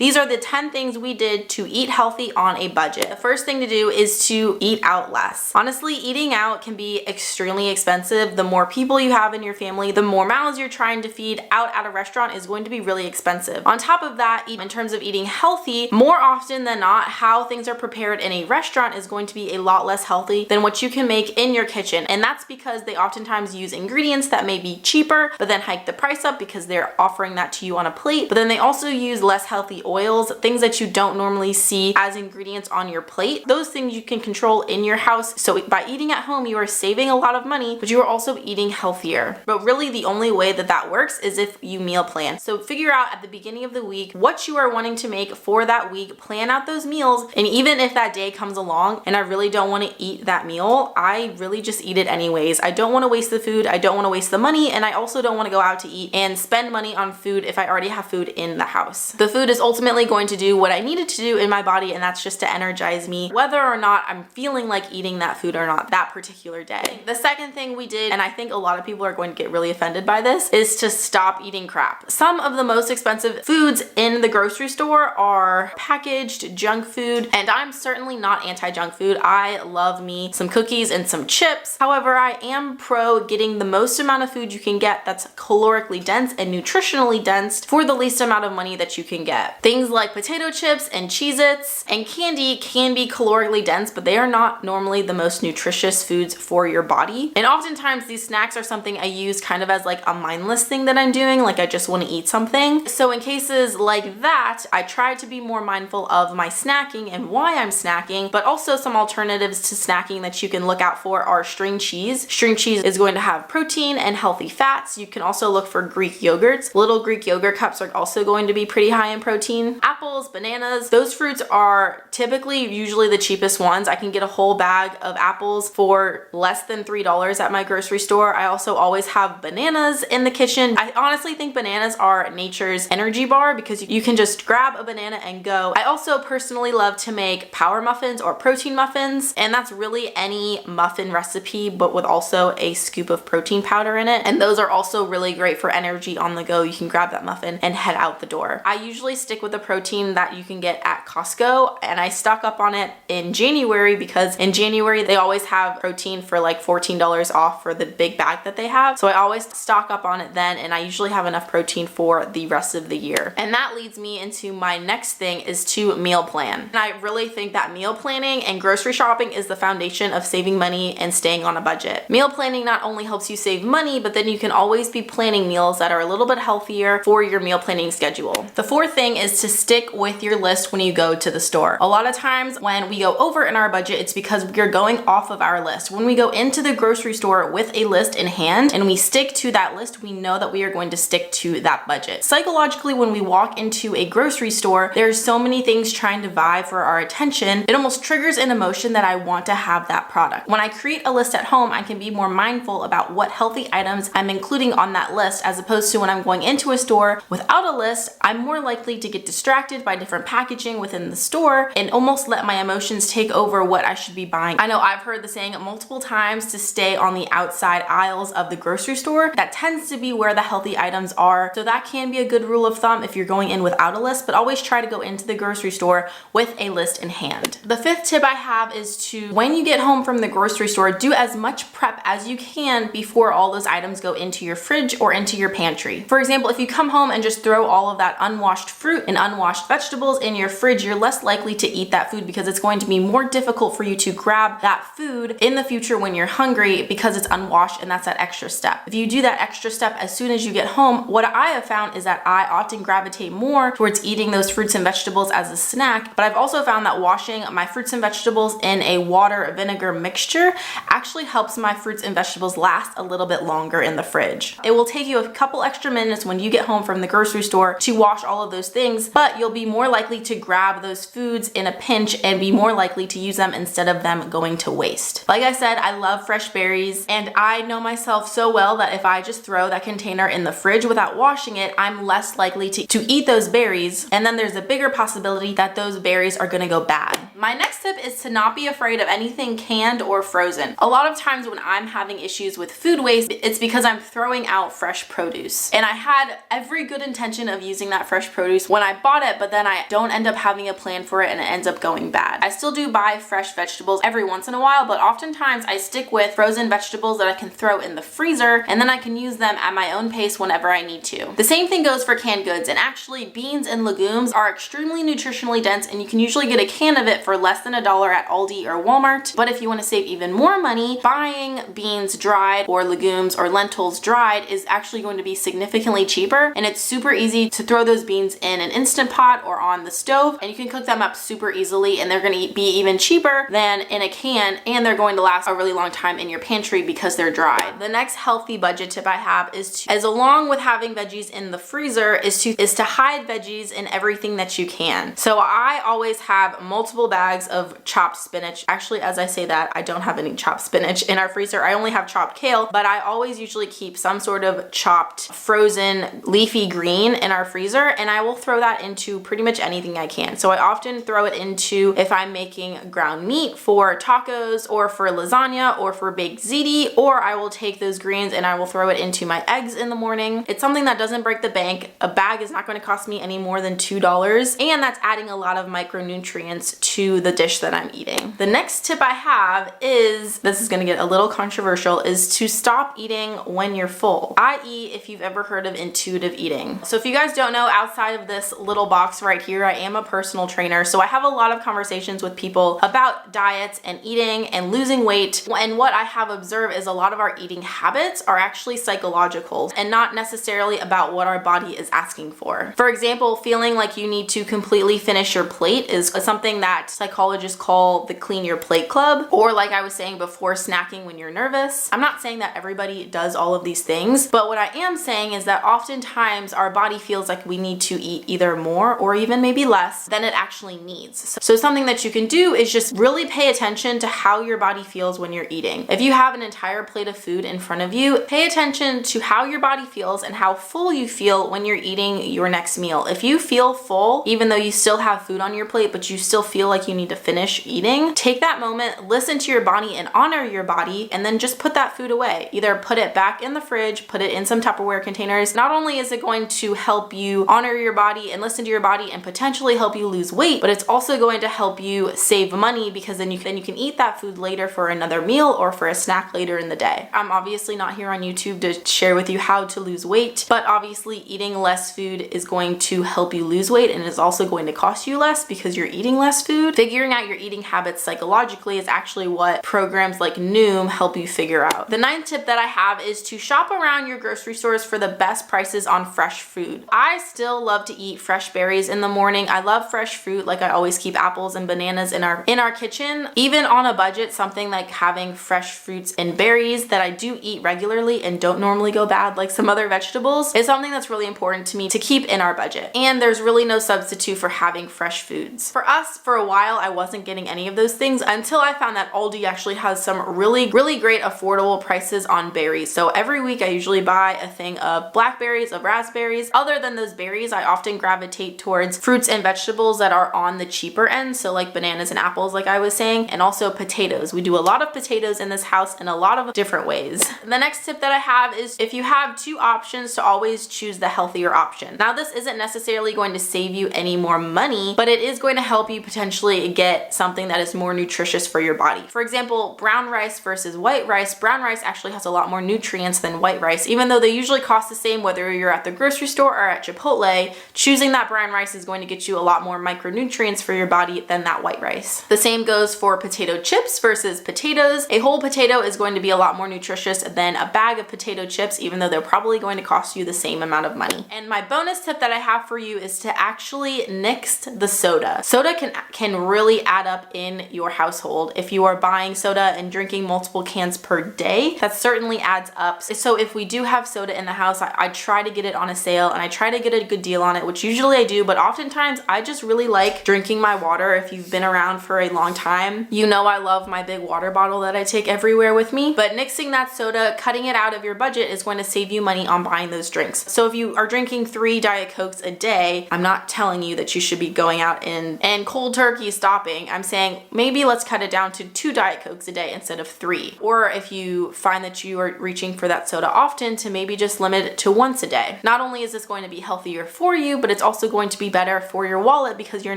These are the 10 things we did to eat healthy on a budget. The first thing to do is to eat out less. Honestly, eating out can be extremely expensive. The more people you have in your family, the more mouths you're trying to feed out at a restaurant is going to be really expensive. On top of that, in terms of eating healthy, more often than not, how things are prepared in a restaurant is going to be a lot less healthy than what you can make in your kitchen. And that's because they oftentimes use ingredients that may be cheaper, but then hike the price up because they're offering that to you on a plate. But then they also use less healthy oils, things that you don't normally see as ingredients on your plate. Those things you can control in your house. So by eating at home, you are saving a lot of money, but you are also eating healthier. But really the only way that that works is if you meal plan. So figure out at the beginning of the week what you are wanting to make for that week, plan out those meals, and even if that day comes along and I really don't want to eat that meal, I really just eat it anyways. I don't want to waste the food, I don't want to waste the money, and I also don't want to go out to eat and spend money on food if I already have food in the house. The food is ultimately going to do what I needed to do in my body, and that's just to energize me, whether or not I'm feeling like eating that food or not that particular day. The second thing we did, and I think a lot of people are going to get really offended by this, is to stop eating crap. Some of the most expensive foods in the grocery store are packaged junk food, and I'm certainly not anti-junk food. I love me some cookies and some chips. However, I am pro getting the most amount of food you can get that's calorically dense and nutritionally dense for the least amount of money that you can get. Things like potato chips and Cheez-Its and candy can be calorically dense, but they are not normally the most nutritious foods for your body. And oftentimes these snacks are something I use kind of as like a mindless thing that I'm doing, like I just want to eat something. So in cases like that, I try to be more mindful of my snacking and why I'm snacking, but also some alternatives to snacking that you can look out for are string cheese. String cheese is going to have protein and healthy fats. You can also look for Greek yogurts. Little Greek yogurt cups are also going to be pretty high in protein. Apples, bananas, those fruits are typically usually the cheapest ones. I can get a whole bag of apples for less than $3 at my grocery store. I also always have bananas in the kitchen. I honestly think bananas are nature's energy bar because you can just grab a banana and go. I also personally love to make power muffins or protein muffins, and that's really any muffin recipe but with also a scoop of protein powder in it, and those are also really great for energy on the go. You can grab that muffin and head out the door. I usually stick with the protein that you can get at Costco, and I stock up on it in January because in January they always have protein for like $14 off for the big bag that they have. So I always stock up on it then, and I usually have enough protein for the rest of the year. And that leads me into my next thing, is to meal plan. And I really think that meal planning and grocery shopping is the foundation of saving money and staying on a budget. Meal planning not only helps you save money, but then you can always be planning meals that are a little bit healthier for your meal planning schedule. The fourth thing is to stick with your list when you go to the store. A lot of times when we go over in our budget, it's because we're going off of our list. When we go into the grocery store with a list in hand and we stick to that list, we know that we are going to stick to that budget. Psychologically, when we walk into a grocery store, there's so many things trying to vie for our attention. It almost triggers an emotion that I want to have that product. When I create a list at home, I can be more mindful about what healthy items I'm including on that list, as opposed to when I'm going into a store without a list, I'm more likely to get distracted by different packaging within the store and almost let my emotions take over what I should be buying. I know I've heard the saying multiple times to stay on the outside aisles of the grocery store. That tends to be where the healthy items are. So that can be a good rule of thumb if you're going in without a list, but always try to go into the grocery store with a list in hand. The fifth tip I have is to, when you get home from the grocery store, do as much prep as you can before all those items go into your fridge or into your pantry. For example, if you come home and just throw all of that unwashed fruit and unwashed vegetables in your fridge, you're less likely to eat that food because it's going to be more difficult for you to grab that food in the future when you're hungry because it's unwashed, and that's that extra step. If you do that extra step as soon as you get home, what I have found is that I often gravitate more towards eating those fruits and vegetables as a snack, but I've also found that washing my fruits and vegetables in a water vinegar mixture actually helps my fruits and vegetables last a little bit longer in the fridge. It will take you a couple extra minutes when you get home from the grocery store to wash all of those things, but you'll be more likely to grab those foods in a pinch and be more likely to use them instead of them going to waste. Like I said, I love fresh berries, and I know myself so well that if I just throw that container in the fridge without washing it, I'm less likely to eat those berries, and then there's a bigger possibility that those berries are gonna go bad. My next tip is to not be afraid of anything canned or frozen. A lot of times when I'm having issues with food waste, it's because I'm throwing out fresh produce. And I had every good intention of using that fresh produce when I bought it, but then I don't end up having a plan for it and it ends up going bad. I still do buy fresh vegetables every once in a while, but oftentimes I stick with frozen vegetables that I can throw in the freezer, and then I can use them at my own pace whenever I need to. The same thing goes for canned goods, and actually beans and legumes are extremely nutritionally dense, and you can usually get a can of it for less than $1 at Aldi or Walmart. But if you want to save even more money, buying beans dried or legumes or lentils dried is actually going to be significantly cheaper, and it's super easy to throw those beans in an Instant Pot or on the stove, and you can cook them up super easily, and they're going to be even cheaper than in a can, and they're going to last a really long time in your pantry because they're dried. The next healthy budget tip I have is along with having veggies in the freezer is to hide veggies in everything that you can. So I always have multiple bags of chopped spinach. Actually, as I say that, I don't have any chopped spinach in our freezer. I only have chopped kale, but I always usually keep some sort of chopped frozen leafy green in our freezer, and I will throw that into pretty much anything I can. So I often throw it into if I'm making ground meat for tacos or for lasagna or for baked ziti, or I will take those greens and I will throw it into my eggs in the morning. It's something that doesn't break the bank. A bag is not going to cost me any more than $2, and that's adding a lot of micronutrients to the dish that I'm eating. The next tip I have is, this is going to get a little controversial, is to stop eating when you're full, i.e. if you've ever heard of intuitive eating. So if you guys don't know, outside of this little box right here, I am a personal trainer, so I have a lot of conversations with people about diets and eating and losing weight, and what I have observed is a lot of our eating habits are actually psychological and not necessarily about what our body is asking for. For example, feeling like you need to completely finish your plate is something that psychologists call the clean your plate club, or like I was saying before, snacking when you're nervous. I'm not saying that everybody does all of these things, but what I am saying is that oftentimes our body feels like we need to eat either more or even maybe less than it actually needs. So something that you can do is just really pay attention to how your body feels when you're eating. If you have an entire plate of food in front of you, pay attention to how your body feels and how full you feel when you're eating your next meal. If you feel full, even though you still have food on your plate, but you still feel like you need to finish eating, take that moment, listen to your body and honor your body, and then just put that food away. Either put it back in the fridge, put it in some Tupperware containers. Not only is it going to help you honor your body and listen to your body and potentially help you lose weight, but it's also going to help you save money, because then you can eat that food later for another meal or for a snack later in the day. I'm obviously not here on YouTube to share with you how to lose weight, but obviously eating less food is going to help you lose weight, and is also going to cost you less because you're eating less food. Figuring out your eating habits psychologically is actually what programs like Noom help you figure out. The ninth tip that I have is to shop around your grocery stores for the best prices on fresh food. I still love to eat fresh berries in the morning. I love fresh fruit. Like, I always keep apples and bananas in our kitchen. Even on a budget, something like having fresh fruits and berries that I do eat regularly and don't normally go bad like some other vegetables is something that's really important to me to keep in our budget. And there's really no substitute for having fresh foods. For us, for a while, I wasn't getting any of those things until I found that Aldi actually has some really great affordable prices on berries. So every week I usually buy a thing of blackberries, of raspberries. Other than those berries, I often gravitate towards fruits and vegetables that are on the cheaper end. So like bananas and apples, like I was saying, and also potatoes. We do a lot of potatoes in this house in a lot of different ways. The next tip that I have is, if you have two options, to always choose the healthier option. Now, this isn't necessarily going to save you any more money, but it is going to help you potentially get something that is more nutritious for your body. For example, brown rice versus white rice. Brown rice actually has a lot more nutrients than white rice, even though they usually cost the same whether you're at the grocery store or at Chipotle. Choosing that brown rice is going to get you a lot more micronutrients for your body than that white rice. The same goes for potato chips versus potatoes. A whole potato is going to be a lot more nutritious than a bag of potato chips, even though they're probably going to cost you the same amount of money. And my bonus tip that I have for you is to actually nix the soda. Soda can really add up in your household. If you are buying soda and drinking multiple cans per day, that certainly adds up. So if we do have soda in the house, I try to get it on a sale, and I try to get a good deal on it, which usually I do, but oftentimes I just really like drinking my water. If you've been around for a long time, you know I love my big water bottle that I take everywhere with me. But nixing that soda, cutting it out of your budget, is going to save you money on buying those drinks. So if you are drinking 3 Diet Cokes a day, I'm not telling you that you should be going out and cold turkey be stopping. I'm saying maybe let's cut it down to 2 Diet Cokes a day instead of 3. Or if you find that you are reaching for that soda often, to maybe just limit it to once a day. Not only is this going to be healthier for you, but it's also going to be better for your wallet because you're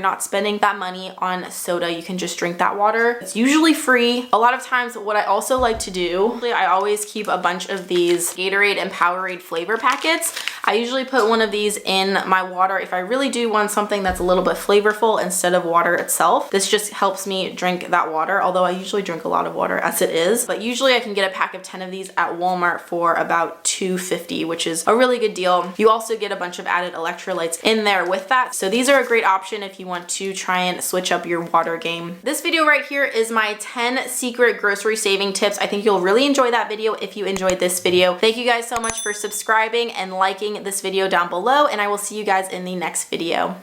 not spending that money on soda. You can just drink that water. It's usually free. A lot of times what I also like to do, I always keep a bunch of these Gatorade and Powerade flavor packets. I usually put one of these in my water if I really do want something that's a little bit flavorful instead of water itself. This just helps me drink that water, although I usually drink a lot of water as it is. But usually I can get a pack of 10 of these at Walmart for about $2.50, which is a really good deal. You also get a bunch of added electrolytes in there with that. So these are a great option if you want to try and switch up your water game. This video right here is my 10 secret grocery saving tips. I think you'll really enjoy that video if you enjoyed this video. Thank you guys so much for subscribing and liking this video down below, and I will see you guys in the next video.